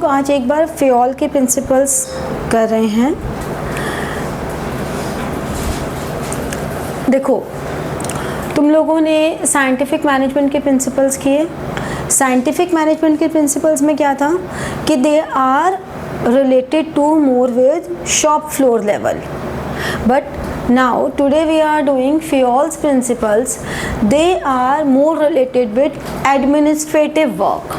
आज एक बार फियोल के प्रिंसिपल्स कर रहे हैं। देखो, तुम लोगों ने साइंटिफिक मैनेजमेंट के प्रिंसिपल्स किए। साइंटिफिक मैनेजमेंट के प्रिंसिपल्स में क्या था कि they are related to more with shop floor level, but now today we are doing Fayol's principles. They are more related with administrative work.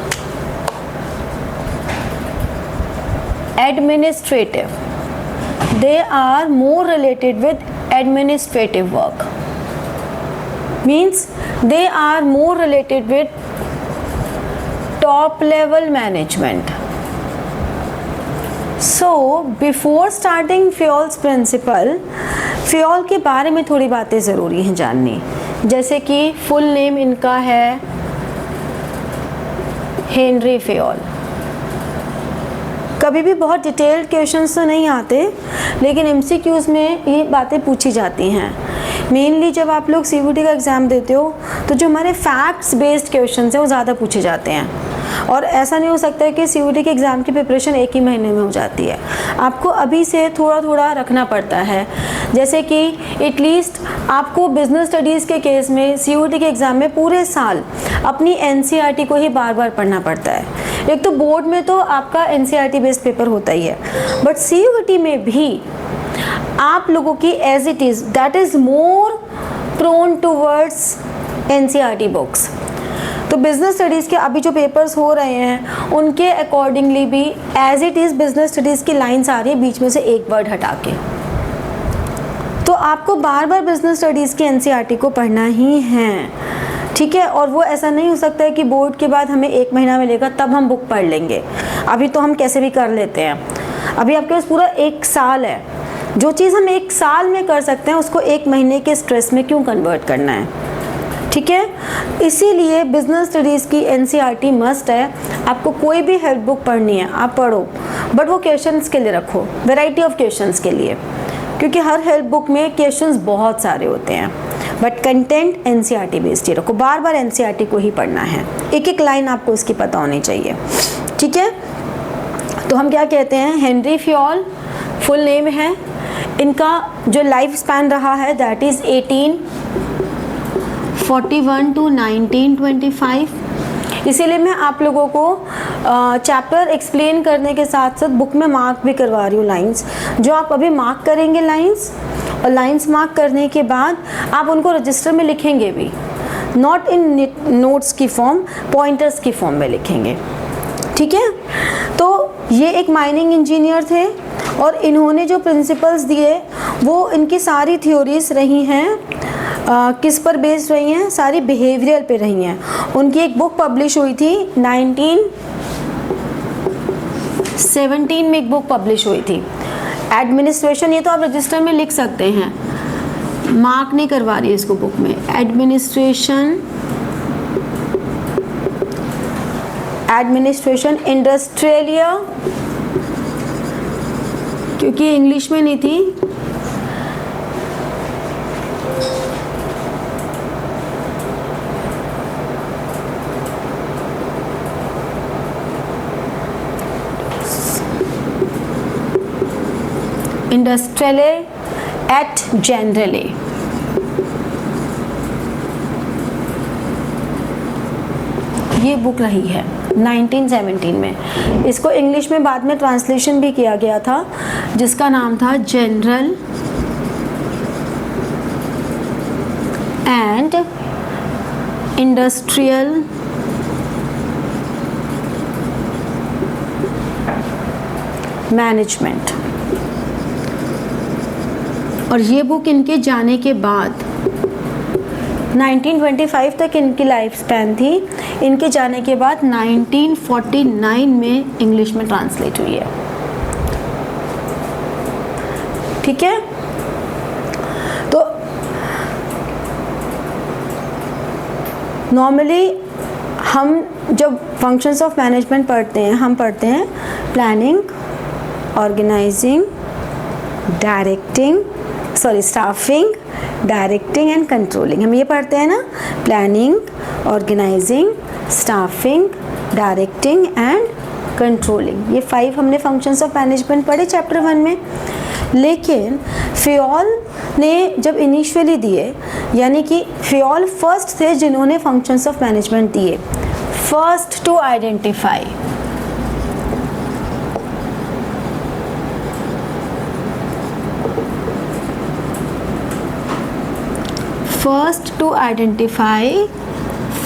They are more related with administrative work, means they are more related with top level management. So before starting Fayol's principle, Fayol के बारे में थोड़ी बातें ज़रूरी हैं जाननी। जैसे कि फुल नेम इनका है हेनरी फेयोल। कभी भी बहुत डिटेल्ड क्वेश्चंस तो नहीं आते, लेकिन एमसीक्यूज में ये बातें पूछी जाती हैं। मेनली जब आप लोग सीयूटी का एग्ज़ाम देते हो तो जो हमारे फैक्ट्स बेस्ड क्वेश्चंस हैं वो ज़्यादा पूछे जाते हैं, और ऐसा नहीं हो सकता है कि सीयूटी के एग्ज़ाम की प्रिपरेशन एक ही महीने में हो जाती है। आपको अभी से थोड़ा थोड़ा रखना पड़ता है। जैसे कि एटलीस्ट आपको बिजनेस स्टडीज़ के केस में सीयूटी के एग्ज़ाम में पूरे साल अपनी एनसीईआरटी को ही बार बार पढ़ना पड़ता है। एक तो बोर्ड में तो आपका एनसीईआरटी बेस्ड पेपर होता ही है, बट सीयूटी में भी आप लोगों की as it is that is more prone towards NCERT books. तो बिज़नेस स्टडीज़ के अभी जो पेपर्स हो रहे हैं उनके अकॉर्डिंगली भी as it is business studies की लाइन्स आ रही है बीच में से एक वर्ड हटा के। तो आपको बार बार बिज़नेस स्टडीज़ की एनसीईआरटी को पढ़ना ही है, ठीक है। और वो ऐसा नहीं हो सकता है कि बोर्ड के बाद हमें एक महीना मिलेगा तब हम बुक पढ़ लेंगे। अभी तो हम कैसे भी कर लेते हैं, अभी आपके पास पूरा एक साल है। जो चीज़ हम एक साल में कर सकते हैं उसको एक महीने के स्ट्रेस में क्यों कन्वर्ट करना है, ठीक है। इसीलिए बिजनेस स्टडीज़ की एनसीईआरटी मस्ट है। आपको कोई भी हेल्प बुक पढ़नी है आप पढ़ो, बट वो क्वेश्चंस के लिए रखो, वैरायटी ऑफ क्वेश्चंस के लिए, क्योंकि हर हेल्प बुक में क्वेश्चंस बहुत सारे होते हैं, बट कंटेंट एनसीईआरटी बेस्ड ही रखो। बार बार एनसीईआरटी को ही पढ़ना है, एक एक लाइन आपको इसकी पता होनी चाहिए, ठीक है। तो हम क्या कहते हैं, हेनरी फेयोल फुल नेम है। इनका जो लाइफ स्पैन रहा है दैट इज़ 1841 टू 1925। इसीलिए मैं आप लोगों को चैप्टर एक्सप्लेन करने के साथ साथ बुक में मार्क भी करवा रही हूँ लाइंस। जो आप अभी मार्क करेंगे लाइंस, और लाइंस मार्क करने के बाद आप उनको रजिस्टर में लिखेंगे भी, नॉट इन नोट्स की फॉर्म, पॉइंटर्स की फॉर्म में लिखेंगे, ठीक है। तो ये एक माइनिंग इंजीनियर थे और इन्होंने जो प्रिंसिपल्स दिए वो इनकी सारी थ्योरीज रही हैं किस पर बेस्ड रही हैं, सारी बिहेवियरल पे रही हैं। उनकी एक बुक पब्लिश हुई थी 1917 में, एक बुक पब्लिश हुई थी एडमिनिस्ट्रेशन। ये तो आप रजिस्टर में लिख सकते हैं, मार्क नहीं करवा रही है इसको बुक में। एडमिनिस्ट्रेशन इंडस्ट्रियलिया, क्योंकि इंग्लिश में नहीं थी, इंडस्ट्रियले एट जनरले। ये बुक रही है 1917 में। इसको इंग्लिश में बाद में ट्रांसलेशन भी किया गया था जिसका नाम था जनरल एंड इंडस्ट्रियल मैनेजमेंट। और ये बुक इनके जाने के बाद 1925 तक इनकी लाइफ स्पैन थी, इनके जाने के बाद 1949 में इंग्लिश में ट्रांसलेट हुई है, ठीक है। तो नॉर्मली हम जब फंक्शंस ऑफ मैनेजमेंट पढ़ते हैं, हम पढ़ते हैं planning, organising, staffing, directing and controlling. हम ये पढ़ते हैं ना, planning, organising, staffing, directing and controlling. ये 5 हमने फंक्शंस ऑफ मैनेजमेंट पढ़े चैप्टर 1 में। लेकिन फियोल ने जब इनिशियली दिए, यानी कि फियोल फर्स्ट थे जिन्होंने फंक्शंस ऑफ मैनेजमेंट दिए, first to identify. First to identify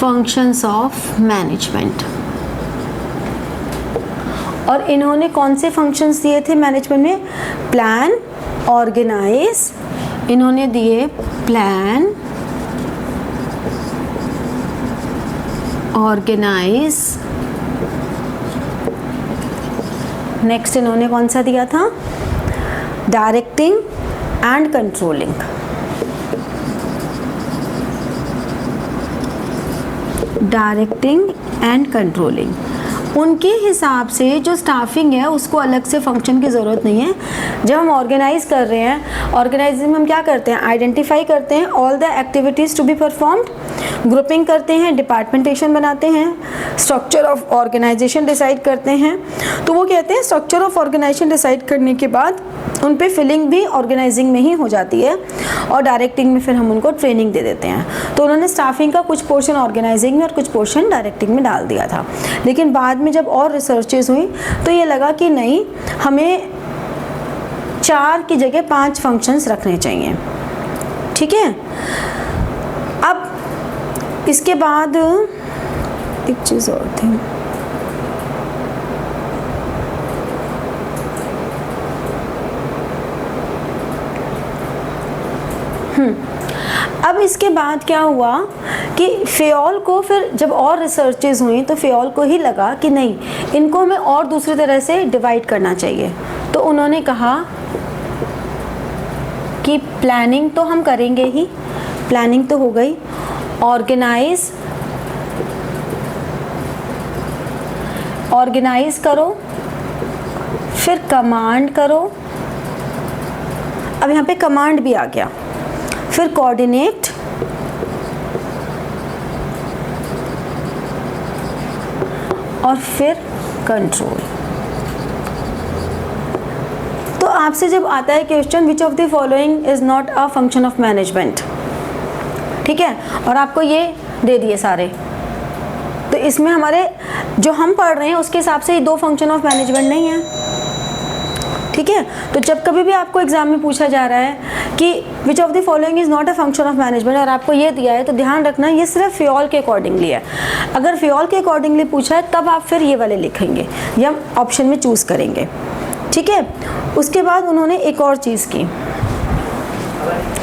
functions of management. और इन्होंने कौन से फंक्शंस दिए थे मैनेजमेंट में? प्लान, ऑर्गेनाइज, इन्होंने दिए प्लान, ऑर्गेनाइज, नेक्स्ट इन्होंने कौन सा दिया था? Directing and controlling. Directing and controlling. उनके हिसाब से जो स्टाफिंग है उसको अलग से फंक्शन की ज़रूरत नहीं है। जब हम ऑर्गेनाइज कर रहे हैं, ऑर्गेनाइजिंग में हम क्या करते हैं? आइडेंटिफाई करते हैं all the activities to be performed, grouping करते हैं, डिपार्टमेंटेशन बनाते हैं, स्ट्रक्चर ऑफ ऑर्गेनाइजेशन डिसाइड करते हैं। तो वो कहते हैं स्ट्रक्चर ऑफ ऑर्गेनाइजेशन डिसाइड करने के बाद उन पे फिलिंग भी ऑर्गेनाइजिंग में ही हो जाती है और डायरेक्टिंग में फिर हम उनको ट्रेनिंग दे देते हैं। तो उन्होंने स्टाफिंग का कुछ पोर्शन ऑर्गेनाइजिंग में और कुछ पोर्शन डायरेक्टिंग में डाल दिया था। लेकिन बाद में जब और रिसर्चेज हुई तो ये लगा कि नहीं, हमें 4 की जगह 5 फंक्शंस रखने चाहिए। ठीक है। अब इसके बाद एक चीज़ और थी, अब इसके बाद क्या हुआ कि फियोल को फिर जब और रिसर्चेज हुई तो फियोल को ही लगा कि नहीं, इनको हमें और दूसरी तरह से डिवाइड करना चाहिए। तो उन्होंने कहा कि प्लानिंग तो हम करेंगे ही, प्लानिंग तो हो गई, ऑर्गेनाइज करो, फिर कमांड करो। अब यहाँ पे कमांड भी आ गया, फिर कोऑर्डिनेट, और फिर कंट्रोल। तो आपसे जब आता है question which of the following is not a function of management, ठीक है, और आपको ये दे दिए सारे, तो इसमें हमारे जो हम पढ़ रहे हैं उसके हिसाब से ये 2 फंक्शन ऑफ मैनेजमेंट नहीं है। ठीक है। तो जब कभी भी आपको एग्जाम में पूछा जा रहा है कि which of the following is not a function of management और आपको ये दिया है, तो ध्यान रखना ये सिर्फ फियोल के अकॉर्डिंगली है। अगर फियोल के अकॉर्डिंगली पूछा है तब आप फिर ये वाले लिखेंगे या ऑप्शन में चूज करेंगे। ठीक है। उसके बाद उन्होंने एक और चीज़ की,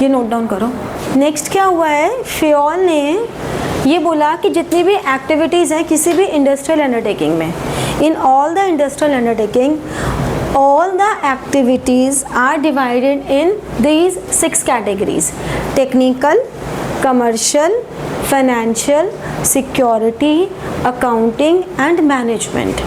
ये नोट डाउन करो। नेक्स्ट क्या हुआ है, फियोल ने ये बोला कि जितनी भी एक्टिविटीज़ हैं किसी भी इंडस्ट्रियल अंडरटेकिंग में, in all the industrial undertaking all the activities are divided in these 6 categories: technical, commercial, financial, security, accounting and management।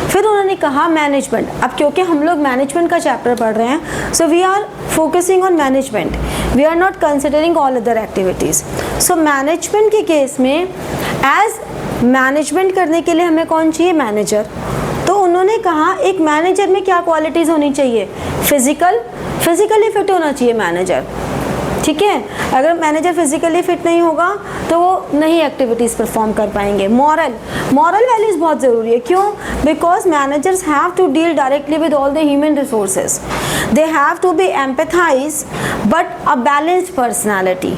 फिर उन्होंने कहा मैनेजमेंट, अब क्योंकि हम लोग मैनेजमेंट का चैप्टर पढ़ रहे हैं, so we are focusing on management, we are not considering all other activities. So management के केस में एज मैनेजमेंट करने के लिए हमें कौन चाहिए? मैनेजर। तो उन्होंने कहा एक मैनेजर में क्या क्वालिटीज़ होनी चाहिए? फिजिकली फिट होना चाहिए मैनेजर। ठीक है। अगर मैनेजर फिजिकली फिट नहीं होगा तो वो नहीं एक्टिविटीज़ परफॉर्म कर पाएंगे। मॉरल वैल्यूज़ बहुत ज़रूरी है। क्यों? Because managers have to deal directly with all the human resources, they have to be empathise but a balanced personality.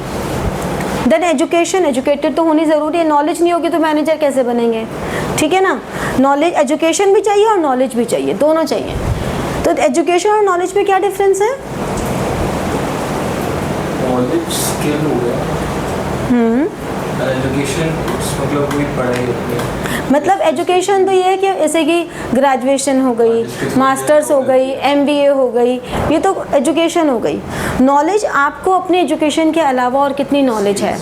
Then educated तो होनी ज़रूरी है, नॉलेज नहीं होगी तो मैनेजर कैसे बनेंगे? ठीक है ना। नॉलेज, एजुकेशन भी चाहिए और नॉलेज भी चाहिए, दोनों चाहिए। तो एजुकेशन और नॉलेज में क्या डिफरेंस है? नॉलेज स्किल हो गया, एजुकेशन मतलब कोई पढ़ाई होती है। मतलब एजुकेशन तो ये है कि जैसे कि ग्रेजुएशन हो गई, मास्टर्स हो गई, MBA हो गई, ये तो एजुकेशन हो गई। नॉलेज आपको अपनी एजुकेशन के अलावा और कितनी नॉलेज है।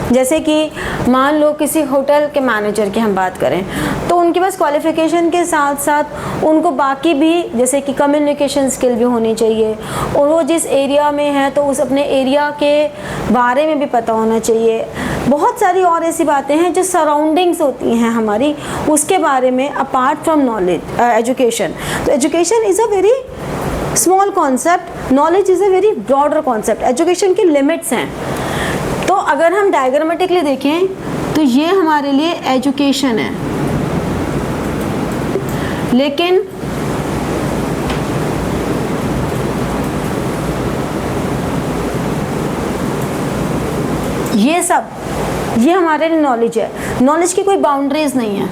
जैसे कि मान लो किसी होटल के मैनेजर की हम बात करें तो उनके पास क्वालिफ़िकेशन के साथ साथ उनको बाकी भी जैसे कि कम्युनिकेशन स्किल भी होनी चाहिए, और वो जिस एरिया में है तो उस अपने एरिया के बारे में भी पता होना चाहिए, बहुत सारी और ऐसी बातें हैं जो सराउंडिंग्स होती हैं हमारी, उसके बारे में अपार्ट फ्रॉम नॉलेज एजुकेशन। तो education is a very small concept, knowledge is a very broader concept. Education की लिमिट्स हैं। तो अगर हम डायग्रामेटिकली देखें तो ये हमारे लिए एजुकेशन है, लेकिन ये सब ये हमारे लिए नॉलेज है। नॉलेज की कोई बाउंड्रीज नहीं है।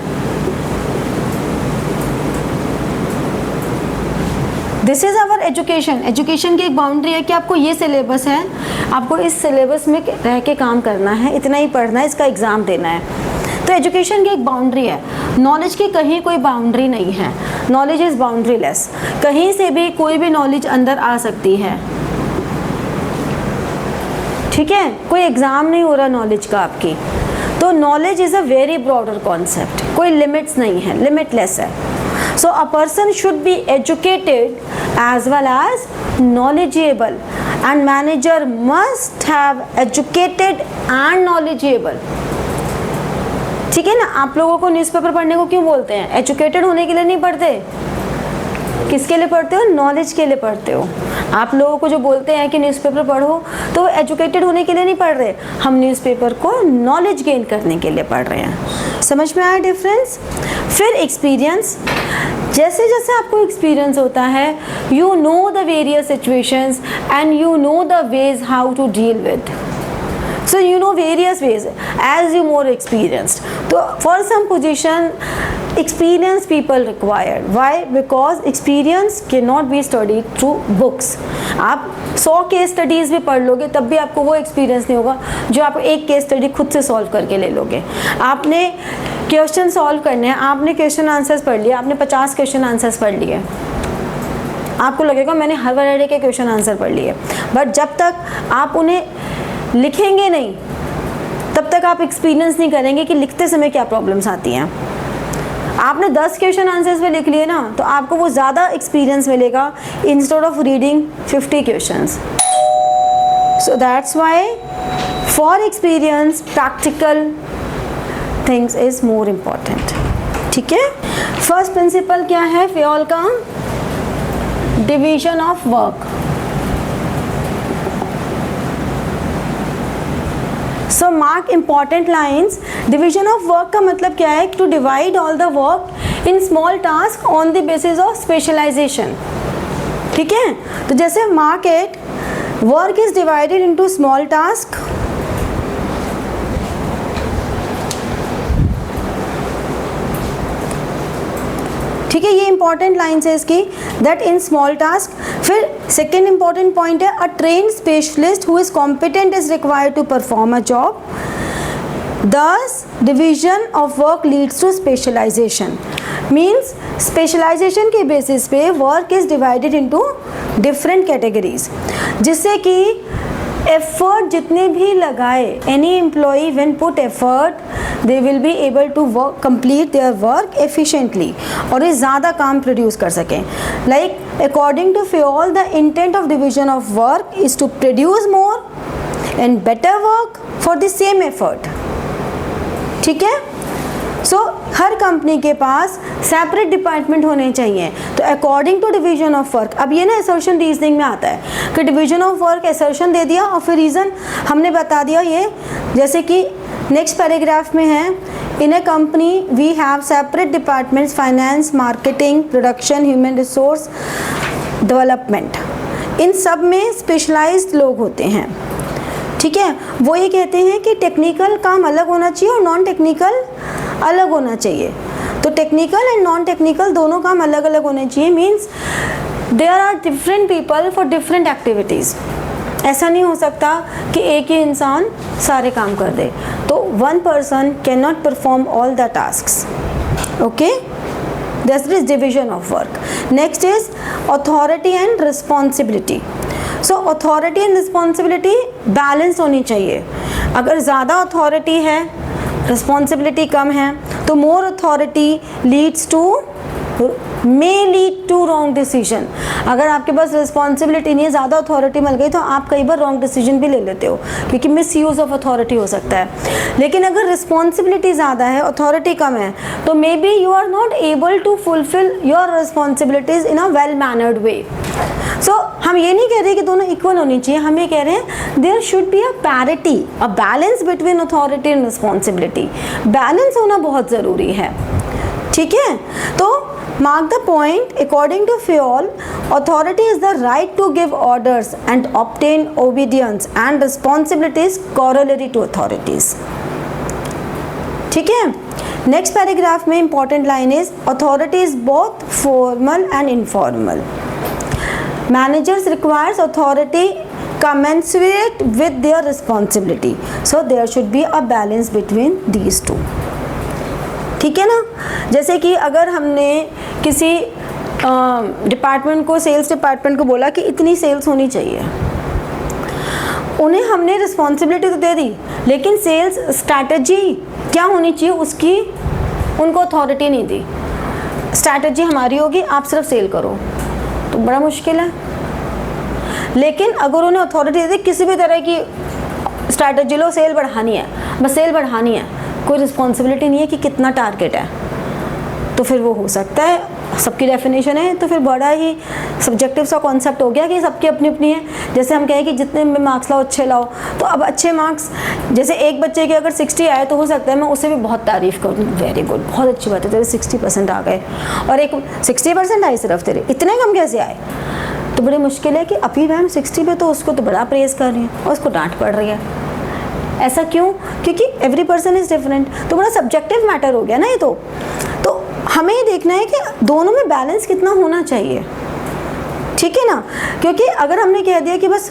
This is our education. Education की एक बाउंड्री है कि आपको ये सिलेबस है, आपको इस सिलेबस में रह के काम करना है, इतना ही पढ़ना है, इसका एग्ज़ाम देना है। तो एजुकेशन की एक बाउंड्री है। नॉलेज की कहीं कोई बाउंड्री नहीं है। Knowledge is boundary less. कहीं से भी कोई भी नॉलेज अंदर आ सकती है, ठीक है। कोई एग्ज़ाम नहीं हो रहा नॉलेज का आपकी। तो knowledge is a very broader concept, कोई लिमिट्स नहीं है, लिमिटलेस है। So a person should be educated as well as knowledgeable, and manager must have educated and knowledgeable. ठीक है ना। आप लोगों को न्यूज़पेपर पढ़ने को क्यों बोलते हैं? एजुकेटेड होने के लिए नहीं पढ़ते। किसके लिए पढ़ते हो? नॉलेज के लिए पढ़ते हो। आप लोगों को जो बोलते हैं कि न्यूज़पेपर पढ़ो, तो एजुकेटेड होने के लिए नहीं पढ़ रहे। हम न्यूज़पेपर को नॉलेज गेन करने के लिए पढ़ रहे हैं। समझ में आया डिफरेंस? फिर एक्सपीरियंस। जैसे जैसे आपको एक्सपीरियंस होता है, you know the various situations and you know the ways how to deal with. So you know various ways as you more experienced. So for some position, experienced people required. Why? Because experience cannot be studied through books. आप 100 case studies भी पढ़ लोगे तब भी आपको वो experience नहीं होगा जो आप एक केस स्टडी खुद से सॉल्व करके ले लोगे। आपने क्वेश्चन सॉल्व करने हैं, आपने क्वेश्चन आंसर्स पढ़ लिए, आपने 50 क्वेश्चन आंसर्स पढ़ लिए, आपको लगेगा मैंने हर वैरायटी के क्वेश्चन आंसर पढ़ लिए, बट जब तक आप उन्हें लिखेंगे नहीं तब तक आप एक्सपीरियंस नहीं करेंगे कि लिखते समय क्या प्रॉब्लम्स आती हैं। आपने 10 क्वेश्चन आंसर्स में लिख लिए ना, तो आपको वो ज़्यादा एक्सपीरियंस मिलेगा instead of reading 50 questions. So that's why for experience practical things is more important. ठीक है। फर्स्ट प्रिंसिपल क्या है फ्योल का? Division of work. So mark important lines. Division of work का मतलब क्या है? To divide all the work in small task on the basis of specialisation. ठीक है। तो जैसे mark it, work is divided into small task, ठीक है। ये इंपॉर्टेंट लाइन्स है इसकी, दैट इन स्मॉल टास्क। फिर सेकेंड इंपॉर्टेंट पॉइंट है, a trained specialist who is competent is required to perform a job. Thus division of work leads to specialisation. Means specialisation के basis पे work is divided into different categories, जिससे कि effort जितने भी लगाए, any employee when put effort they will be able to work complete their work efficiently, और ये ज़्यादा काम प्रोड्यूस कर सकें। Like according to Fayol the intent of division of work is to produce more and better work for the same effort. ठीक है। सो हर company के पास separate department होने चाहिए। तो according to division of work, अब ये ना असर्शन रीजनिंग में आता है कि डिवीजन ऑफ वर्क असर्शन दे दिया और फिर रीज़न हमने बता दिया। ये जैसे कि नेक्स्ट पैराग्राफ में है, in a company we have separate departments, finance, marketing, production, human resource development. इन सब में स्पेशलाइज्ड लोग होते हैं। ठीक है। वो ये कहते हैं कि टेक्निकल काम अलग होना चाहिए और नॉन टेक्निकल अलग होना चाहिए। तो टेक्निकल एंड नॉन टेक्निकल दोनों काम अलग अलग होने चाहिए। Means there are different people for different activities. ऐसा नहीं हो सकता कि एक ही इंसान सारे काम कर दे। तो one person can not perform all the tasks. Okay, this is division of work. Next is authority and responsibility. So authority and responsibility balance होनी चाहिए। अगर ज़्यादा अथॉरिटी है, रिस्पॉन्सिबिलिटी कम है, तो more authority leads to may lead to wrong decision. अगर आपके पास रिस्पॉन्सिबिलिटी नहीं है, ज़्यादा अथॉरिटी मिल गई तो आप कई बार रॉन्ग डिसीजन भी ले लेते हो, क्योंकि मिस यूज़ ऑफ अथॉरिटी हो सकता है. लेकिन अगर रिस्पॉन्सिबिलिटी ज़्यादा है, अथॉरिटी कम है, तो may be you are not able to fulfil your responsibilities in a well mannered way. So हम ये नहीं कह रहे कि दोनों इक्वल होनी चाहिए, हम ये कह रहे हैं there should be a parity, a balance between authority and responsibility. Balance होना बहुत ज़रूरी है. ठीक है, तो mark the point. According to Fayol, authority is the right to give orders and obtain obedience, and responsibility is corollary to authorities. ठीक है, next paragraph में important line is authority is both formal and informal. Managers requires authority commensurate with their responsibility, so there should be a balance between these two. ठीक है ना. जैसे कि अगर हमने किसी डिपार्टमेंट को, सेल्स डिपार्टमेंट को बोला कि इतनी सेल्स होनी चाहिए, उन्हें हमने रिस्पॉन्सिबिलिटी तो दे दी, लेकिन सेल्स स्ट्रैटेजी क्या होनी चाहिए उसकी उनको अथॉरिटी नहीं दी. स्ट्रैटेजी हमारी होगी, आप सिर्फ सेल करो, तो बड़ा मुश्किल है. लेकिन अगर उन्हें अथॉरिटी दे दी, किसी भी तरह की स्ट्रैटेजी लो, सेल बढ़ानी है, बस सेल बढ़ानी है, कोई रिस्पॉन्सिबिलिटी नहीं है कि कितना टारगेट है, तो फिर वो हो सकता है सबकी डेफिनेशन है, तो फिर बड़ा ही सब्जेक्टिव सा कॉन्सेप्ट हो गया कि सबकी अपनी अपनी है. जैसे हम कहें कि जितने में मार्क्स लाओ अच्छे लाओ, तो अब अच्छे मार्क्स, जैसे एक बच्चे के अगर 60 आए तो हो सकता है मैं उससे भी बहुत तारीफ़ करूँ, वेरी गुड, बहुत अच्छी बात है, तेरे 60% आ गए, और एक 60% आए सिर्फ, तेरे इतने कम कैसे आए. तो बड़ी मुश्किल है कि अभी मैम 60 पे, तो उसको तो बड़ा प्रेज़ कर रही है और उसको डांट पड़ रही है. ऐसा क्यों? क्योंकि एवरी पर्सन इज़ डिफरेंट, तो बड़ा सब्जेक्टिव मैटर हो गया ना ये. तो हमें ये देखना है कि दोनों में बैलेंस कितना होना चाहिए. ठीक है ना, क्योंकि अगर हमने कह दिया कि बस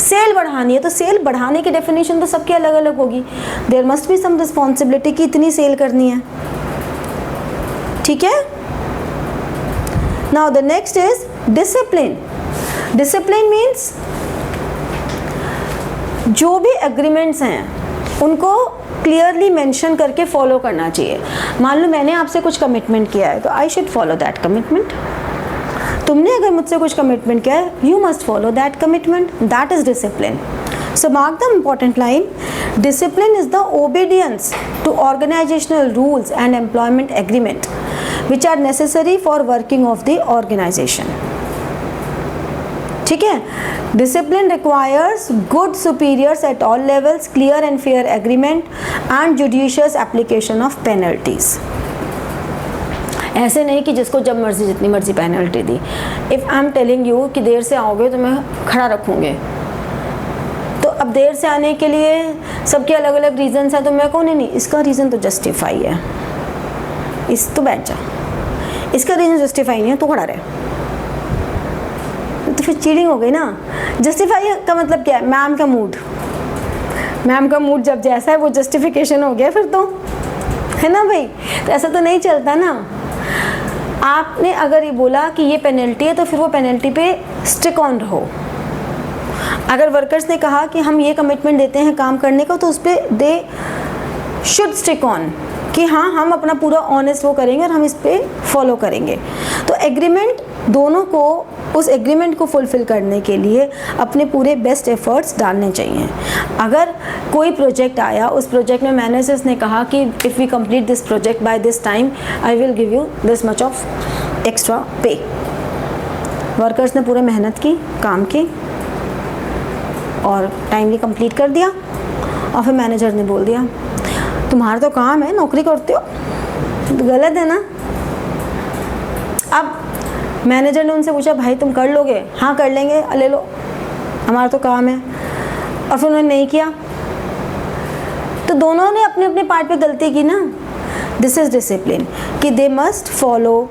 सेल बढ़ानी है, तो सेल बढ़ाने की डेफिनेशन तो सबकी अलग अलग होगी. There must be some responsibility कि इतनी सेल करनी है. ठीक है. Now the next is discipline. Discipline means जो भी एग्रीमेंट्स हैं उनको क्लियरली मेंशन करके फॉलो करना चाहिए. मान लो मैंने आपसे कुछ कमिटमेंट किया है, तो I should follow that commitment. तुमने अगर मुझसे कुछ कमिटमेंट किया है, you must follow that commitment. That is discipline. So mark the important line. Discipline is the obedience to organizational rules and employment agreement which are necessary for working of the organization. ठीक है. Discipline requires good superiors at all levels, clear and fair agreement and judicious application of penalties. ऐसे नहीं कि जिसको जब मर्जी जितनी मर्जी penalty the. If I am telling you कि देर से आओगे तो मैं खड़ा रखूँगी, तो अब देर से आने के लिए सबके अलग अलग रीज़न्स हैं, तो मैं कहूँ नहीं इसका रीज़न तो जस्टिफाई है, इस तो बैठ जा, इसका रीज़न जस्टिफाई नहीं है, तो खड़ा रहे, तो फिर चीटिंग हो गई ना. जस्टिफाई का मतलब क्या है? मैम का मूड जब जैसा है वो जस्टिफिकेशन हो गया फिर तो, है ना भाई. तो ऐसा तो नहीं चलता ना. आपने अगर ये बोला कि ये पेनल्टी है, तो फिर वो पेनल्टी पे स्टिक ऑन रहो. अगर वर्कर्स ने कहा कि हम ये कमिटमेंट देते हैं काम करने का, तो उस पर दे शुड स्टिक ऑन कि हाँ हम अपना पूरा ऑनेस्ट वो करेंगे और हम इस पर फॉलो करेंगे. तो एग्रीमेंट, दोनों को उस एग्रीमेंट को फुलफ़िल करने के लिए अपने पूरे बेस्ट एफर्ट्स डालने चाहिए. अगर कोई प्रोजेक्ट आया, उस प्रोजेक्ट में मैनेजर्स ने कहा कि if we complete this project by this time I will give you this much of extra pay. Workers ने पूरे मेहनत की, काम की और टाइमली कंप्लीट कर दिया, और फिर मैनेजर ने बोल दिया तुम्हारा तो काम है, नौकरी करते हो, तो गलत है ना. अब मैनेजर ने उनसे पूछा भाई तुम कर लोगे? हाँ कर लेंगे, ले लो, हमारा तो काम है. और फिर उन्होंने नहीं किया, तो दोनों ने अपने अपने पार्ट पे गलती की ना. दिस इज़ डिसिप्लिन कि दे मस्ट फॉलो.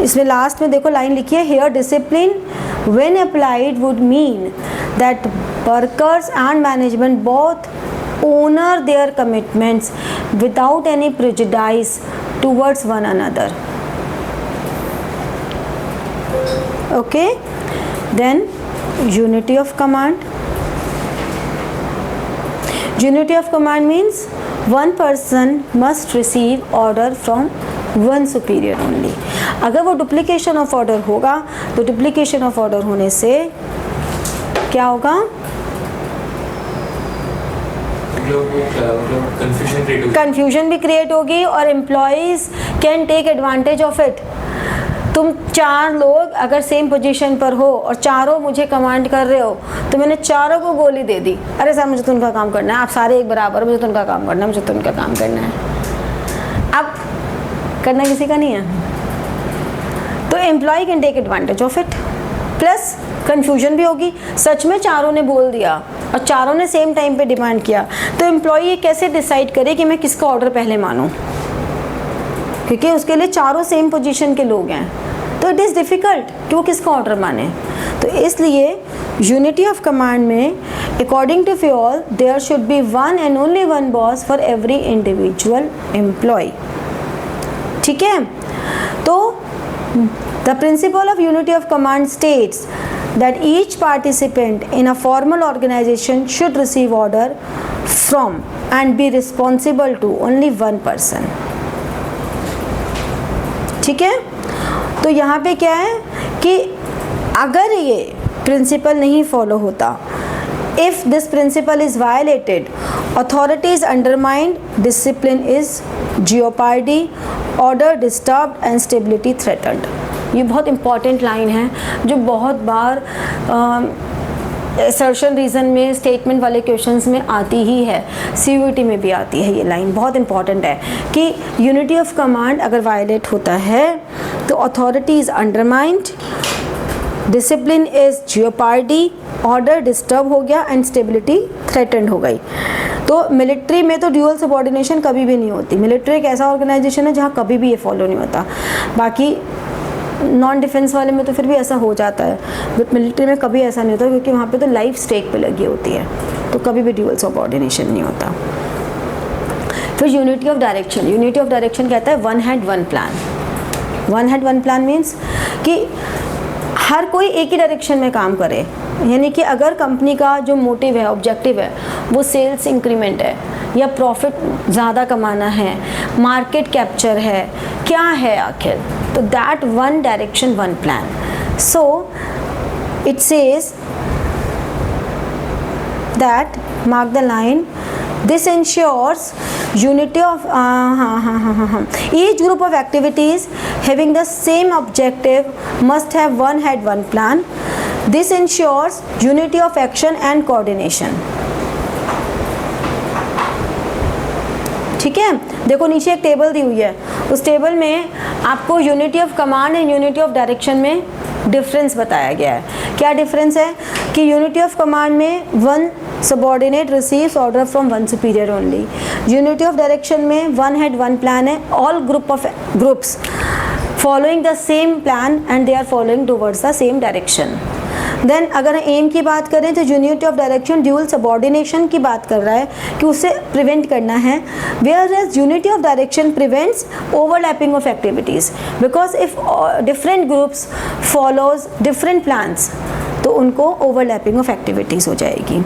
इसमें लास्ट में देखो लाइन लिखी है, here discipline when applied would mean that workers and management both honor their commitments without any prejudice towards one another. Okay, then unity of command. Unity of command means one person must receive order from one superior only. अगर वो duplication of order होगा तो duplication of order होने से क्या होगा, confusion भी create होगी और employees can take advantage of it. तुम 4 लोग अगर सेम पोजीशन पर हो और चारों मुझे कमांड कर रहे हो तो मैंने चारों को गोली दे दी, अरे सर मुझे तो उनका काम करना है, आप सारे एक बराबर, मुझे तो उनका काम करना है, मुझे तो उनका काम करना है। अब करना किसी का नहीं है, तो employee can take advantage of it, plus confusion भी होगी। सच में चारों ने बोल दिया और चारों ने सेम टाइम पे डिमांड किया, तो एम्प्लॉय ये कैसे डिसाइड करे कि मैं किसका ऑर्डर पहले मानूं, क्योंकि उसके लिए चारों सेम पोजीशन के लोग हैं, तो इट इज़ डिफ़िकल्ट कि वो किसका ऑर्डर माने। तो इसलिए यूनिटी ऑफ कमांड में according to Fayol there should be one and only one boss for every individual employee. ठीक है, तो the principle of unity of command states that each participant in a formal organization should receive order from and be responsible to only one person। ठीक है, तो यहाँ पे क्या है कि अगर ये प्रिंसिपल नहीं फॉलो होता, if this principle is violated, authority is undermined, discipline is jeopardy, order disturbed and stability threatened। ये बहुत इंपॉर्टेंट लाइन है जो बहुत बार असर्शन रीज़न में, स्टेटमेंट वाले क्वेश्चंस में आती ही है, CUET में भी आती है। ये लाइन बहुत इंपॉर्टेंट है कि यूनिटी ऑफ कमांड अगर वायलेट होता है तो authority is undermined, discipline is jeopardy, order disturb हो गया एंड स्टेबिलिटी थ्रेटेंड हो गई। तो मिलिट्री में तो ड्यूअल सबऑर्डिनेशन कभी भी नहीं होती। मिलिट्री एक ऐसा ऑर्गेनाइजेशन है जहाँ कभी भी ये फॉलो नहीं होता। बाकी नॉन डिफेंस वाले में तो फिर भी ऐसा हो जाता है, बट मिलिट्री में कभी ऐसा नहीं होता, क्योंकि वहाँ पे तो लाइफ स्टेक पे लगी होती है, तो कभी भी ड्यूअल सबऑर्डिनेशन नहीं होता। फिर unity of direction. Unity of direction कहता है one head one plan. One head one plan means कि हर कोई एक ही डायरेक्शन में काम करे, यानी कि अगर कंपनी का जो मोटिव है, ऑब्जेक्टिव है, वो सेल्स इंक्रीमेंट है या प्रॉफिट ज़्यादा कमाना है, मार्केट कैप्चर है, क्या है आखिर, तो that one direction one plan. So it says that, mark the line, this ensures unity of each group of activities having the same objective must have one head one plan. This ensures unity of action and coordination। ठीक है, देखो नीचे एक table दी हुई है, उस table में आपको unity of command and unity of direction में डिफरेंस बताया गया है। क्या डिफरेंस है कि यूनिटी ऑफ कमांड में one subordinate receives order from one superior only, unity of direction में वन हेड वन प्लान है, all groups following the same plan and they are following towards the same direction. Then अगर एम की बात करें तो unity of direction dual subordination की बात कर रहा है कि उसे प्रिवेंट करना है, whereas unity of direction prevents overlapping of activities, because if different groups follows different plans तो उनको ओवरलैपिंग ऑफ एक्टिविटीज़ हो जाएगी।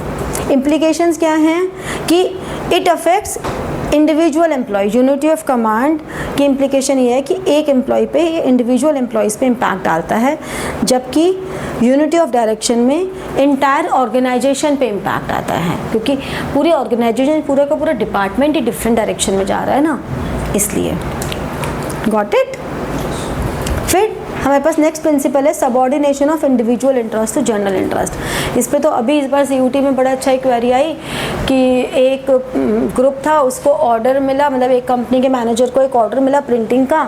इम्प्लीकेशंस क्या हैं कि it affects individual employee. Unity of command की इम्प्लीकेशन ये है कि एक एम्प्लॉय पे, इंडिविजुअल एम्प्लॉयज़ पे इम्पैक्ट डालता है, जबकि यूनिटी ऑफ डायरेक्शन में इंटायर ऑर्गेनाइजेशन पे इम्पैक्ट आता है, क्योंकि पूरी ऑर्गेनाइजेशन, पूरा का पूरा डिपार्टमेंट ही डिफरेंट डायरेक्शन में जा रहा है ना, इसलिए। Got it? फिर हमारे पास नेक्स्ट प्रिंसिपल है subordination of individual interest to general interest. इस पे तो अभी इस बार CUT में बड़ा अच्छा एक क्वेरी आई कि एक ग्रुप था, उसको ऑर्डर मिला, मतलब एक कंपनी के मैनेजर को एक ऑर्डर मिला प्रिंटिंग का,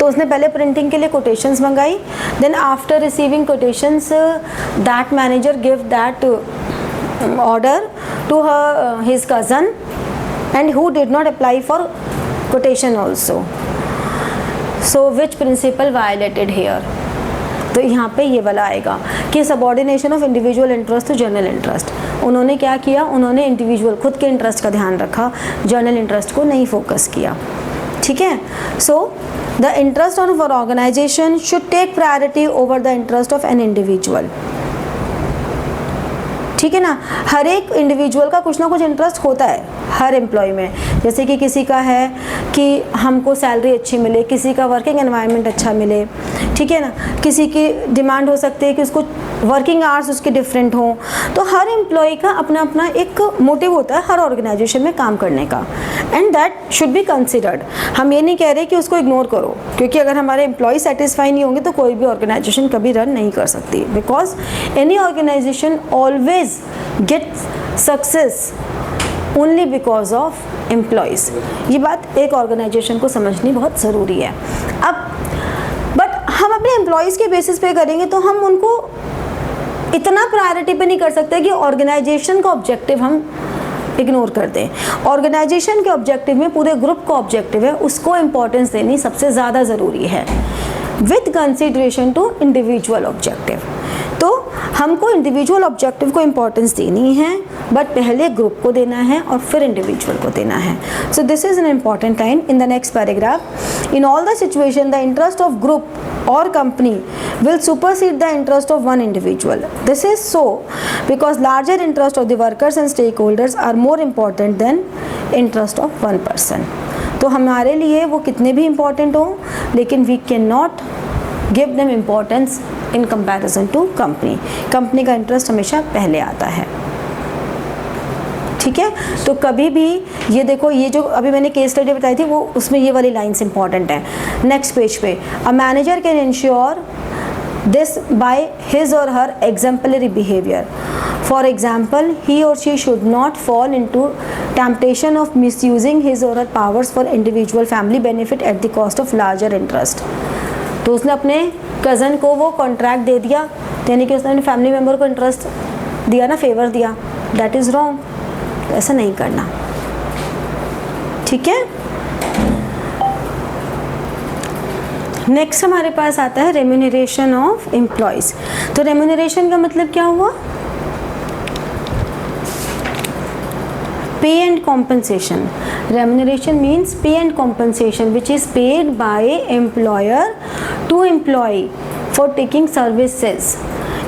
तो उसने पहले प्रिंटिंग के लिए कोटेशंस मंगाई, then after receiving quotations that manager give that order to his cousin and who did not apply for quotation also. So which principle violated here? तो यहाँ पे ये वाला आएगा कि subordination of individual interest to general interest. उन्होंने क्या किया, उन्होंने इंडिविजुअल खुद के इंटरेस्ट का ध्यान रखा, जनरल इंटरेस्ट को नहीं फोकस किया। ठीक है, so the interest of our organisation should take priority over the interest of an individual. ठीक है ना, हर एक इंडिविजुअल का कुछ ना कुछ इंटरेस्ट होता है हर एम्प्लॉय में। जैसे कि किसी का है कि हमको सैलरी अच्छी मिले, किसी का वर्किंग एनवायरनमेंट अच्छा मिले, ठीक है ना, किसी की डिमांड हो सकती है कि उसको वर्किंग आवर्स उसके डिफरेंट हों। तो हर एम्प्लॉय का अपना अपना एक मोटिव होता है हर ऑर्गेनाइजेशन में काम करने का, and that should be considered. हम ये नहीं कह रहे कि उसको इग्नोर करो, क्योंकि अगर हमारे एम्प्लॉय सेटिस्फाई नहीं होंगे तो कोई भी ऑर्गेनाइजेशन कभी रन नहीं कर सकती, because any organisation always gets success only because of employees. ये बात एक ऑर्गेनाइजेशन को समझनी बहुत ज़रूरी है। अब बट हम अपने एम्प्लॉयज़ के बेसिस पे करेंगे तो हम उनको इतना प्रायोरिटी पे नहीं कर सकते कि ऑर्गेनाइजेशन का ऑब्जेक्टिव हम इग्नोर कर दें। ऑर्गेनाइजेशन के ऑब्जेक्टिव में पूरे ग्रुप का ऑब्जेक्टिव है, उसको इम्पोर्टेंस देनी सबसे ज़्यादा ज़रूरी है, with consideration to individual objective. तो हमको इंडिविजुअल ऑब्जेक्टिव को इम्पोर्टेंस देनी है, बट पहले ग्रुप को देना है और फिर इंडिविजुअल को देना है। So this is an important line in the next paragraph. In all the situation the interest of group or company will supersede the interest of one individual. This is so because larger interest of the workers and stakeholders are more important than interest of one person. तो हमारे लिए वो कितने भी important हों, लेकिन we cannot give them importance in comparison to company. Company का interest हमेशा पहले आता है, ठीक है। तो कभी भी ये देखो, ये जो अभी मैंने केस स्टडी बताई थी वो उसमें ये वाली लाइन्स इंपॉर्टेंट है। नेक्स्ट पेज पे, a manager can ensure this by his or her exemplary behaviour. For example, he or she should not fall into temptation of misusing his or her powers for individual family benefit at the cost of larger interest. तो उसने अपने cousin को वो contract दे दिया, यानी कि उसने अपने फैमिली मेम्बर को इंटरेस्ट दिया ना, फेवर दिया, दैट इज़ रॉन्ग। ऐसा नहीं करना, ठीक है। नेक्स्ट हमारे पास आता है रेम्यूनरेशन ऑफ एम्प्लॉयज। तो रेम्यूनरेशन का मतलब क्या हुआ? Pay and compensation. Remuneration means pay and compensation which is paid by employer to employee for taking services.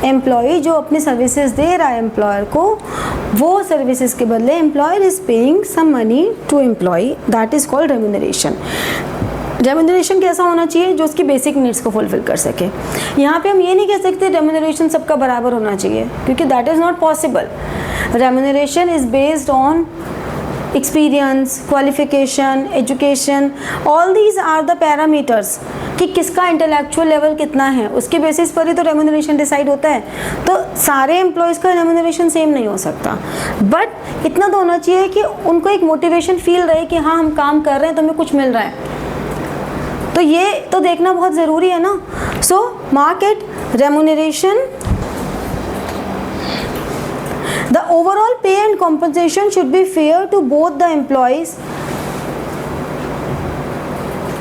Employee जो अपनी सर्विसेज दे रहा है एम्प्लॉयर को, वो सर्विसेज के बदले employer is paying some money to employee, that is called remuneration. Remuneration कैसा होना चाहिए? जो उसकी बेसिक नीड्स को फुलफिल कर सके। यहाँ पे हम ये नहीं कह सकते रेम्यूनरेशन सबका बराबर होना चाहिए, क्योंकि that is not possible. Remuneration is based on experience, qualification, education, all these are the parameters कि किसका इंटेलेक्चुअल लेवल कितना है, उसके बेसिस पर ही तो रेम्यूनरेशन डिसाइड होता है। तो सारे एम्प्लॉयज़ का रेम्यूनरेशन सेम नहीं हो सकता, बट इतना तो होना चाहिए कि उनको एक मोटिवेशन फील रहे कि हाँ हम काम कर रहे हैं तो हमें कुछ मिल रहा है। तो ये तो देखना बहुत ज़रूरी है ना। So market remuneration, the overall pay and compensation should be fair to both the employees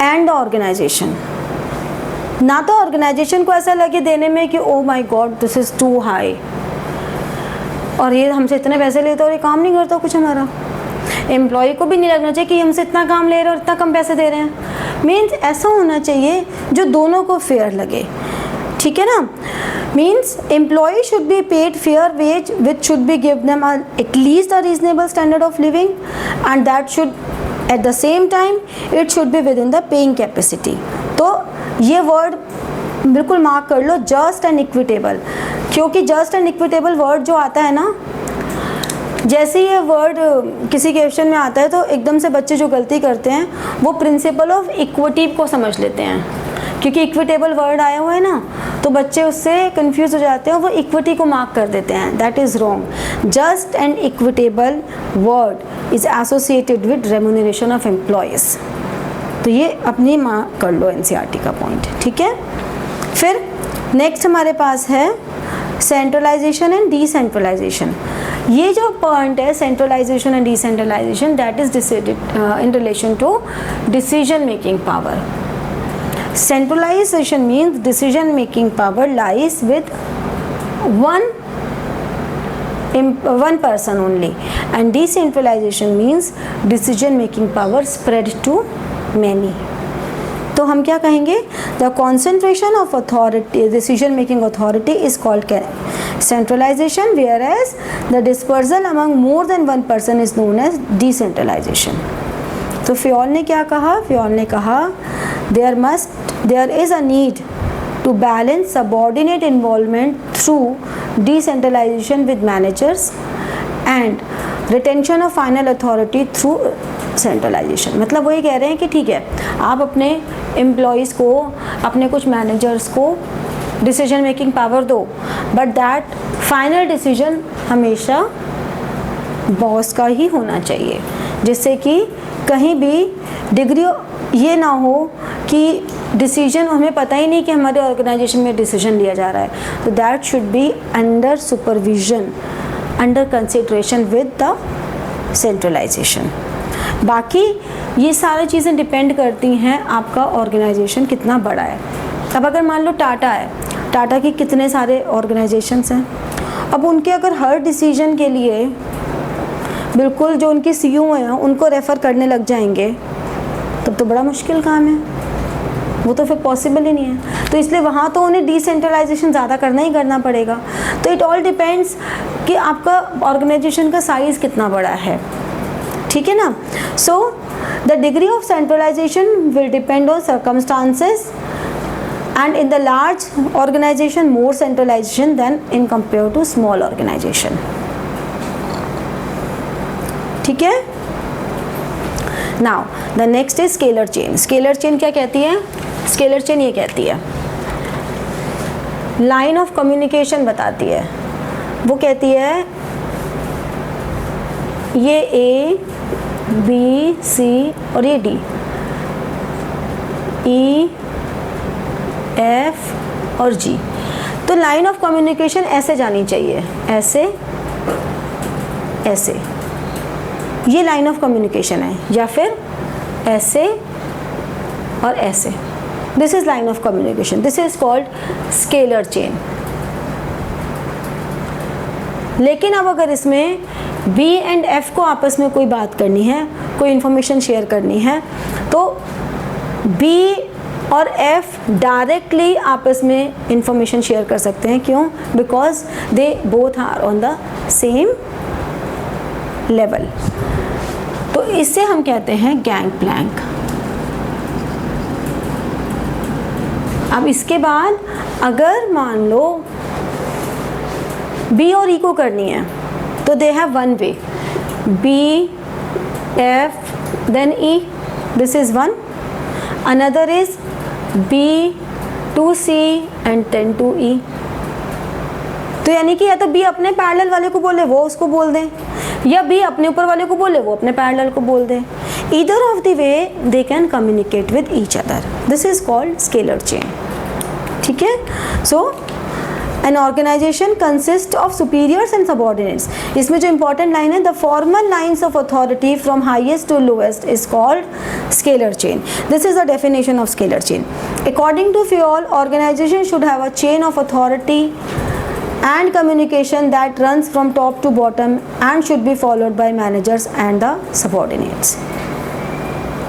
and the organization. ना तो ऑर्गेनाइजेशन को ऐसा लगे देने में कि oh my god this is too high, और ये हमसे इतने पैसे लेते और ये काम नहीं करता कुछ हमारा। एम्प्लॉय को भी नहीं लगना चाहिए कि हमसे इतना काम ले रहे हैं और इतना कम पैसे दे रहे हैं। मीन्स ऐसा होना चाहिए जो दोनों को फेयर लगे, ठीक है ना। Means employee should be paid fair wage which should be give them at least a reasonable standard of living, and that should at the same time it should be within the paying capacity. तो ये word बिल्कुल mark कर लो, just and equitable, क्योंकि just and equitable word जो आता है ना, जैसे ये वर्ड किसी क्वेश्चन में आता है तो एकदम से बच्चे जो गलती करते हैं वो प्रिंसिपल ऑफ इक्विटी को समझ लेते हैं, क्योंकि इक्विटेबल वर्ड आया हुआ है ना, तो बच्चे उससे कंफ्यूज हो जाते हैं, वो इक्विटी को मार्क कर देते हैं। That is wrong. Just and equitable word is associated with remuneration of employees. तो ये अपनी मार्क कर लो एनसीईआरटी का पॉइंट, ठीक है। फिर नेक्स्ट हमारे पास है सेंट्रलाइजेशन एंड डिसेंट्रलाइजेशन। ये जो पॉइंट है centralisation and decentralisation, that is in relation to decision making power. Centralization means decision making power lies with one person only, and decentralization means decision making power spread to many. तो हम क्या कहेंगे? The concentration of authority, decision making authority is called centralization, whereas the dispersal among more than one person is known as decentralization. तो Fayol ने क्या कहा? Fayol ने कहा there is a need to balance subordinate involvement through decentralization with managers and retention of final authority through centralization। मतलब वो ये कह रहे हैं कि ठीक है, आप अपने एम्प्लॉयज़ को, अपने कुछ मैनेजर्स को डिसीजन मेकिंग पावर दो, बट दैट फाइनल डिसीजन हमेशा बॉस का ही होना चाहिए, जिससे कि कहीं भी डिग्री ये ना हो कि डिसीजन हमें पता ही नहीं कि हमारे ऑर्गेनाइजेशन में डिसीजन लिया जा रहा है। तो that should be under supervision, under consideration with the centralisation. बाकी ये सारी चीज़ें डिपेंड करती हैं आपका ऑर्गेनाइजेशन कितना बड़ा है। अब अगर मान लो टाटा है, टाटा के कितने सारे ऑर्गेनाइजेशंस हैं, अब उनके अगर हर डिसीजन के लिए बिल्कुल जो उनके सीईओ हैं उनको रेफ़र करने लग जाएंगे, तब तो बड़ा मुश्किल काम है, वो तो फिर पॉसिबल ही नहीं है। तो इसलिए वहाँ तो उन्हें डिसेंट्रलाइजेशन ज़्यादा करना ही करना पड़ेगा। तो इट ऑल डिपेंड्स कि आपका ऑर्गेनाइजेशन का साइज़ कितना बड़ा है, ठीक है ना। So the degree of centralisation will depend on circumstances and in the large organization more centralization than in compared to small organization, ठीक है। now the next is scalar chain। scalar chain क्या कहती है? scalar chain ये कहती है line of communication बताती है। वो कहती है ये A, B, C और ये D, E, F और G। तो लाइन ऑफ कम्युनिकेशन ऐसे जानी चाहिए, ऐसे ऐसे, ये लाइन ऑफ कम्युनिकेशन है, या फिर ऐसे और ऐसे। This is line of communication, this is called scalar chain. लेकिन अब अगर इसमें B एंड F को आपस में कोई बात करनी है, कोई इंफॉर्मेशन शेयर करनी है, तो B और F डायरेक्टली आपस में इंफॉर्मेशन शेयर कर सकते हैं। क्यों? Because they both are on the same level. तो इससे हम कहते हैं गैंग प्लैंक। अब इसके बाद अगर मान लो B और E को करनी है, तो they have one way, B, F then E, this is one. Another is B to C and then to E। तो यानी कि या तो B अपने पैरेलल वाले को बोले, वो उसको बोल दें, या B अपने ऊपर वाले को बोले, वो अपने पैरेलल को बोल दें। Either of the way they can communicate with each other. This is called scalar chain, ठीक है। So an organization consists of superiors and subordinates। इसमें जो important line है, the formal lines of authority from highest to lowest is called scalar chain। This is the definition of scalar chain। According to Fayol, organization should have a chain of authority and communication that runs from top to bottom and should be followed by managers and the subordinates,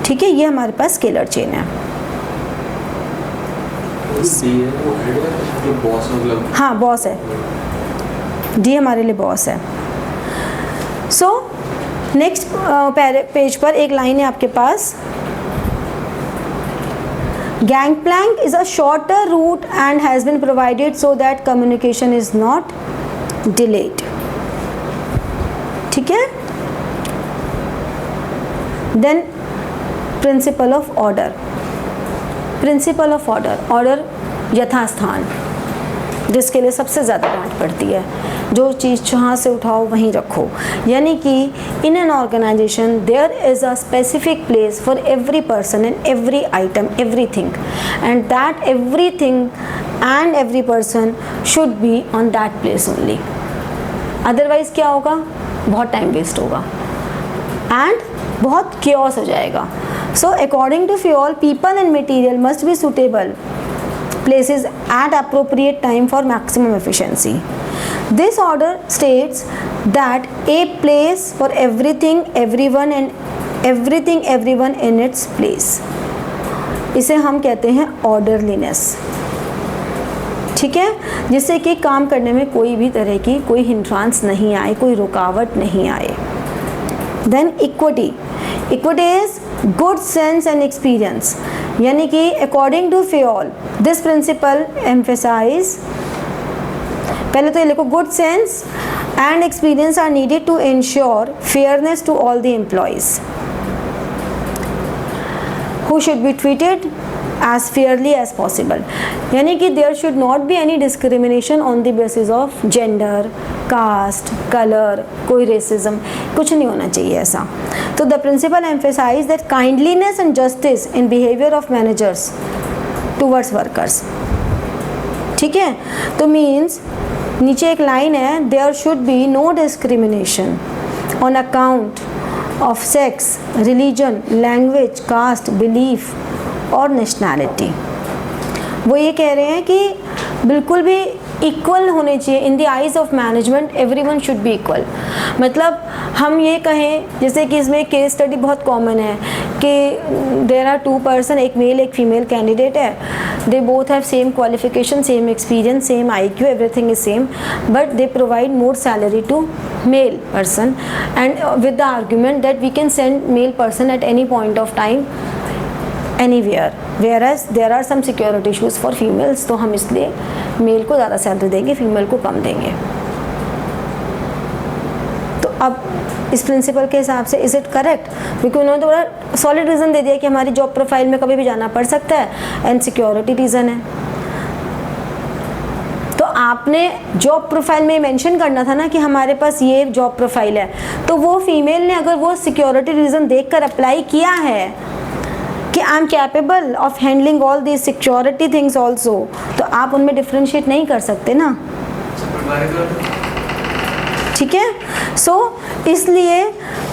ठीक है। ये हमारे पास scalar chain है। हाँ, boss है, D हमारे लिए boss है। सो नेक्स्ट पेज पर एक लाइन है आपके पास, gangplank is a shorter route and has been provided so that communication is not delayed, ठीक है। Then principle of order, principle of order, order यथास्थान, जिसके लिए सबसे ज़्यादा डांट पड़ती है। जो चीज़ जहाँ से उठाओ वहीं रखो, यानी कि in an organisation there is a specific place for every person and every item, everything, and that everything and every person should be on that place only. Otherwise क्या होगा? बहुत टाइम वेस्ट होगा एंड बहुत chaos हो जाएगा। So according to Fayol, people and material must be suitable places at appropriate time for maximum efficiency. This order states that a place for everything, everyone and everything, everyone in its place. इसे हम कहते हैं orderliness, ठीक है, जिससे कि काम करने में कोई भी तरह की कोई हिंड्रांस नहीं आए, कोई रुकावट नहीं आए। Then equity, equity is good sense and experience, यानी कि according to Fayol this principle emphasise, पहले तो ये लिखो, good sense and experience are needed to ensure fairness to all the employees who should be treated as fairly as possible, यानी कि there should not be any discrimination on the basis of gender, caste, color, कोई racism, कुछ नहीं होना चाहिए ऐसा. तो the principle emphasize that kindliness and justice in behavior of managers towards workers. ठीक है, तो मीन्स नीचे एक लाइन है, there should be no discrimination on account of sex, religion, language, caste, belief और nationality. वो ये कह रहे हैं कि बिल्कुल भी इक्वल होने चाहिए in the eyes of management, everyone should be equal. मतलब हम ये कहें, जैसे कि इसमें केस स्टडी बहुत कॉमन है कि देर आर 2 पर्सन, एक मेल एक फीमेल कैंडिडेट है, they both have same qualification, same experience, same IQ, everything is same, but they provide more salary to male person and with the argument that we can send male person at any point of time anywhere, whereas there are some security issues for females, तो हम इसलिए mail को ज़्यादा salary देंगे, female को कम देंगे. तो अब इस प्रिंसिपल के हिसाब से इज़ इट करेक्ट? क्योंकि उन्होंने तो बड़ा सॉलिड रीज़न दे दिया कि हमारी जॉब प्रोफाइल में कभी भी जाना पड़ सकता है एंड सिक्योरिटी रीज़न है. तो आपने जॉब प्रोफाइल में मेंशन करना था ना कि हमारे पास ये जॉब प्रोफाइल है, तो वो फीमेल ने अगर वो सिक्योरिटी रीज़न देखकर अप्लाई किया है कि I am capable of handling all this security things also, तो आप उनमें डिफ्रेंशिएट नहीं कर सकते ना. ठीक है, सो इसलिए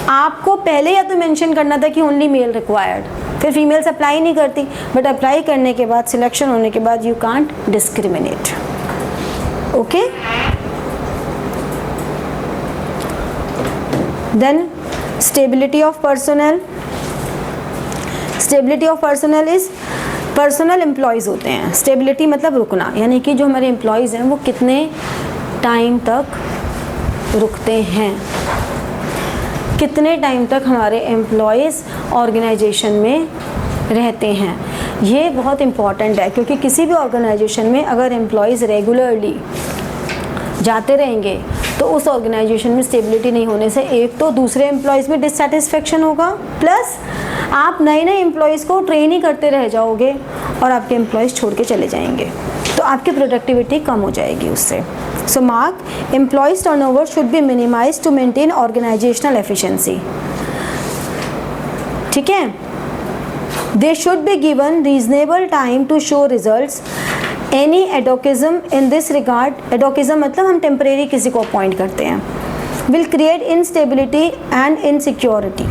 आपको पहले या तो मेंशन करना था कि ओनली मेल रिक्वायर्ड, फिर फीमेल्स अप्लाई नहीं करती, बट अप्लाई करने के बाद, सिलेक्शन होने के बाद, you can't discriminate. Okay, then stability of personnel. Stability of personnel is personal employees होते हैं. स्टेबिलिटी मतलब रुकना, यानी कि जो हमारे एम्प्लॉयज़ हैं वो कितने टाइम तक रुकते हैं, कितने टाइम तक हमारे एम्प्लॉयज़ ऑर्गेनाइजेशन में रहते हैं. ये बहुत इम्पॉर्टेंट है, क्योंकि किसी भी ऑर्गेनाइजेशन में अगर एम्प्लॉयज़ रेगुलरली जाते रहेंगे तो उस ऑर्गेनाइजेशन में स्टेबिलिटी नहीं होने से एक तो दूसरे एम्प्लॉयज़ में डिससेटिस्फेक्शन होगा, प्लस आप नए नए एम्प्लॉयज़ को ट्रेन ही करते रह जाओगे और आपके एम्प्लॉयज़ छोड़ के चले जाएंगे, तो आपकी प्रोडक्टिविटी कम हो जाएगी उससे. So mark, employees turnover should be minimise to maintain organisational efficiency. ठीक है, they should be given reasonable time to show results. Any adhocism in this regard, adhocism मतलब हम temporary किसी को अपॉइंट करते हैं, will create instability and insecurity.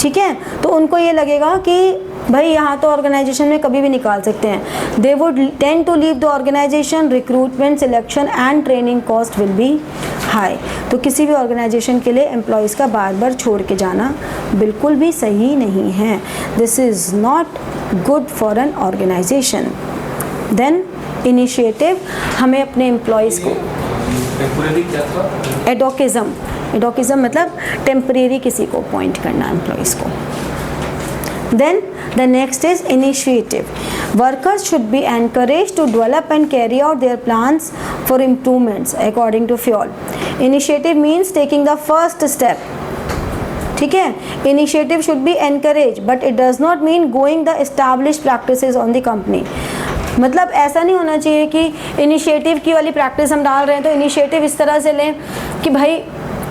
ठीक है, तो उनको ये लगेगा कि भाई यहाँ तो ऑर्गेनाइजेशन में कभी भी निकाल सकते हैं. They would tend to leave the organization. Recruitment, selection and training cost will be high. तो किसी भी ऑर्गेनाइजेशन के लिए एम्प्लॉयज़ का बार बार छोड़ के जाना बिल्कुल भी सही नहीं है. This is not good for an organization. Then initiative, हमें अपने एम्प्लॉयज़ को एडोकिज्म, एडोकिज्म मतलब टेम्परेरी किसी को अपॉइंट करना एम्प्लॉयज़ को. Then the next is initiative. Workers should be encouraged to develop and carry out their plans for improvements according to FEOL. Initiative means taking the first step. ठीक है, initiative should be encouraged, but it does not mean going the established practices on the company. मतलब ऐसा नहीं होना चाहिए कि initiative की वाली प्रैक्टिस हम डाल रहे हैं तो इनिशिएटिव इस तरह से लें कि भाई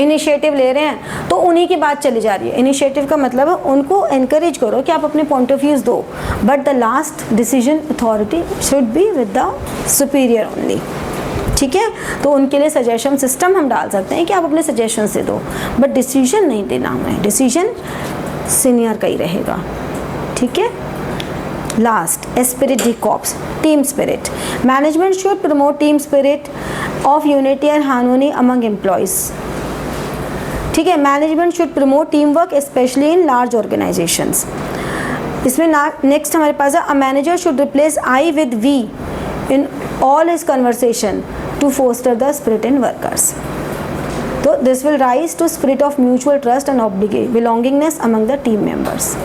इनिशिएटिव ले रहे हैं तो उन्हीं की बात चली जा रही है. इनिशिएटिव का मतलब है उनको एनकरेज करो कि आप अपने पॉइंट ऑफ व्यूज़ दो, but the last decision authority should be with the superior only. ठीक है, तो उनके लिए सजेशन सिस्टम हम डाल सकते हैं कि आप अपने सजेशन से दो, बट डिसीजन नहीं देना हमें, डिसीजन सीनियर का ही रहेगा. ठीक है, last esprit de corps, team spirit. Management should promote team spirit of unity and harmony among employees. ठीक है, management should promote team work specially in large organisations. इसमें नेक्स्ट हमारे पास है, a manager should replace I with we in all his conversation to foster the spirit in workers. तो this will rise to spirit of mutual trust and belongingness among the team members.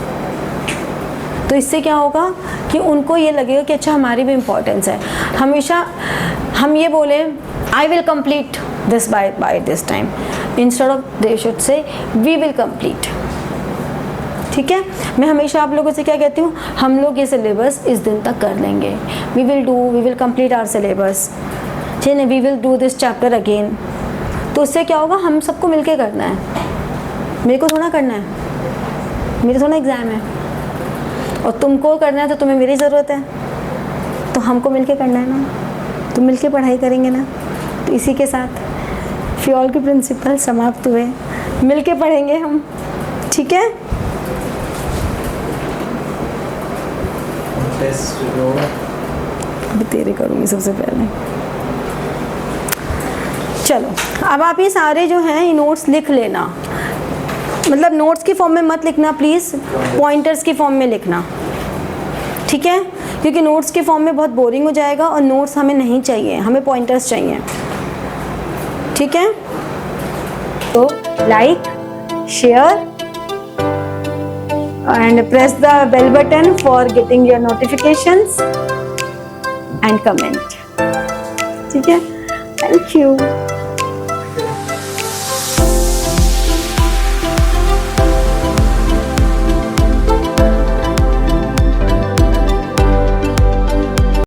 तो इससे क्या होगा कि उनको ये लगेगा कि अच्छा हमारी भी इम्पोर्टेंस है। हमेशा हम ये बोले I will complete this by this time, instead of they should say we will complete. ठीक है, मैं हमेशा आप लोगों से क्या कहती हूँ, हम लोग ये सिलेबस इस दिन तक कर लेंगे, we will complete our syllabus, ठीक है, we will do this chapter again. तो उससे क्या होगा, हम सबको मिलके करना है, मेरे को थोड़ा करना है, मेरे थोड़ा एग्ज़ाम है, और तुमको करना है तो तुम्हें मेरी ज़रूरत है, तो हमको मिलके करना है ना, तो मिलके पढ़ाई करेंगे ना। तो इसी के साथ फ्योल के प्रिंसिपल समाप्त हुए, मिलके पढ़ेंगे हम, ठीक है। अभी तेरे करूँगी सबसे पहले। चलो अब आप ये सारे जो हैं ये नोट्स लिख लेना, मतलब नोट्स की फॉर्म में मत लिखना प्लीज़, पॉइंटर्स की फॉर्म में लिखना, ठीक है, क्योंकि नोट्स के फॉर्म में बहुत बोरिंग हो जाएगा और नोट्स हमें नहीं चाहिए, हमें पॉइंटर्स चाहिए, ठीक है। तो like, share and press the bell button for getting your notifications and comment, ठीक है, thank you।